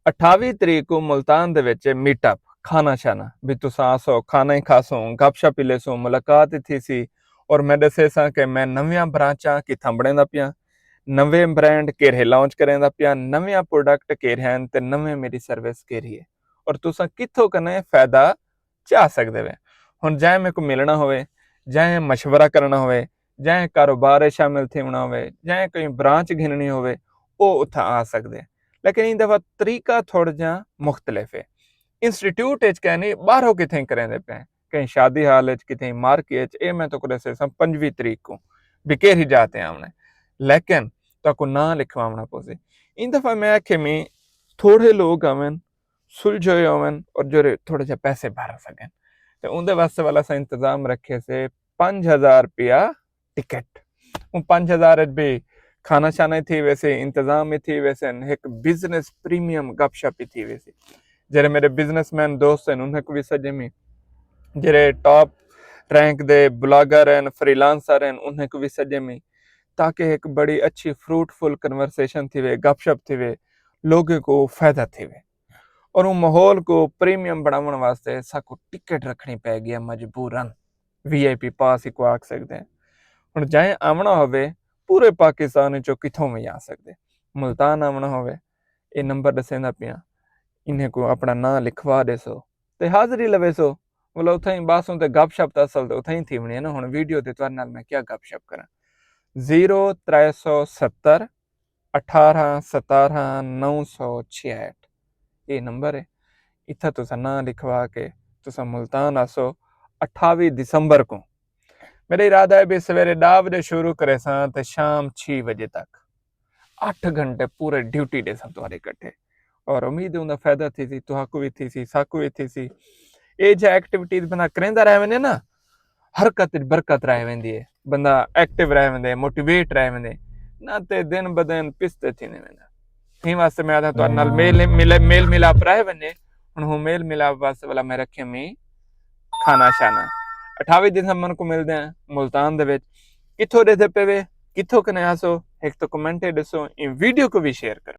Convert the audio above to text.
28 ਤਰੀਕ ਨੂੰ ਮੁਲਤਾਨ ਦੇ ਵਿੱਚ ਮੀਟਅਪ ਖਾਣਾ ਛਾਣਾ ਵੀ ਤੁਸੀਂ ਆਸੋ ਖਾਣਾ ਹੀ ਖਾਸੋ ਗੱਪਸ਼ਪ ਹੀ ਲੈਸੋ ਮੁਲਾਕਾਤ ਥੀ ਸੀ ਔਰ ਮੈਂ ਦੱਸੇ ਸਾਂ ਕਿ ਮੈਂ ਨਵੀਆਂ ਬ੍ਰਾਂਚਾਂ ਕਿੱਥਾਂ ਬਣਾਉਂਦਾ ਪਿਆ ਨਵੇਂ ਬ੍ਰਾਂਡ ਕਿਹੜੇ ਲਾਂਚ ਕਰਾਂਦਾ ਪਿਆ ਨਵੇਂ ਪ੍ਰੋਡਕਟ ਕਿਹੜੇ ਹਨ ਤੇ ਨਵੇਂ ਮੇਰੀ ਸਰਵਿਸ ਕਿਹੜੀ ਹੈ ਔਰ ਤੁਸੀਂ ਕਿੱਥੋਂ ਕਨੇ ਫਾਇਦਾ ਚਾ ਸਕਦੇ ਵੇ ਹੁਣ ਜਾਂ ਮੇਰੇ ਕੋ ਮਿਲਣਾ ਹੋਵੇ ਜਾਂ ਮਸ਼ਵਰਾ ਕਰਨਾ ਹੋਵੇ ਜਾਂ ਕਾਰੋਬਾਰ ਸ਼ਾਮਿਲ ਥੀਵਣਾ ਹੋਵੇ ਜਾਂ ਕੋਈ ਬ੍ਰਾਂਚ ਘਿਨਣੀ ਹੋਵੇ ਉਹ ਉੱਥੇ ਆ ਸਕਦੇ लेकिन इन दफ़ा तरीका थोड़ा जा मुख्तलिफ है इंस्टीट्यूट कहने बाहरों कितें करेंदे पे कहीं शादी हाल कितें मार्केट ये मैं तो करे से 25 तरीक को बिकेर ही जाते हैं हमने लेकिन तो को ना लिखवाना पोसे इन दफ़ा मैं आखे में थोड़े लोग आवन सुलझे आवन और जो थोड़े जा पैसे भर सकें तो उनके वास्ते वाला सा इंतजाम रखे से 5,000 रुपया टिकट वो 5,000 भी खाना शाना थी वैसे इंतजाम ही थी वैसे एक बिजनेस प्रीमियम गपशप ही थी वैसे जेरे मेरे बिजनेसमैन दोस्त हैं उन्हें को भी सजे में जेरे टॉप रैंक दे ब्लॉगर हैं फ्रीलांसर हैं उन्हें को भी सजे में ताकि एक बड़ी अच्छी फ्रूटफुल कन्वर्सेशन थी वे गपशप थी वे लोगों को फायदा थी वे और वो माहौल को प्रीमियम बनाने वास्ते साको टिकट रखनी पै गई मजबूरन VIP पास ही को आख सकते हैं हुण जाए आमना होवे पूरे पाकिस्तान चो कितों भी आ सकते मुल्तान आना होवे ये नंबर दसेंदा पिया इन्हें को अपना नाम लिखवा देसो ते हाज़री लवे सो बोलो उथे ही बासों ते गपशप तो असल तो उथे ही थी वनी है ना हुण वीडियो ते तुहाडे नाल मैं क्या गपशप करा 0370 18 17 966 ये नंबर है इत्थे तुसा नाम लिखवा के तुसा मुल्तान आसो 28 दिसंबर को मेरा इरादा है भी सवेरे 10 बजे शुरू करे सा ते शाम 6 बजे तक 8 घंटे पूरे ड्यूटी दे सा तुम्हारे इकट्ठे और उम्मीद है फायदा थी सी तुहाको भी थी सी साको भी थी सी ये जो एक्टिविटीज बंदा करेंदा रह वेंदे ना हरकत बरकत रह वेंदी है बंदा एक्टिव रह वेंदे मोटिवेट रह वेंदे ना ते दिन ब दिन पिसते थी ने वेंदा थी वास्ते मैं आदा तो नाल मेल मिलाप रह वेंदे हुन हो मेल मिलाप वास्ते वाला मैं रखे में खाना शाना 28 दिसंबर को मिलते हैं मुल्तान दे विच किथों रहते पे वे किथों कने आसो एक तो कमेंट दसो इन वीडियो को भी शेयर करो।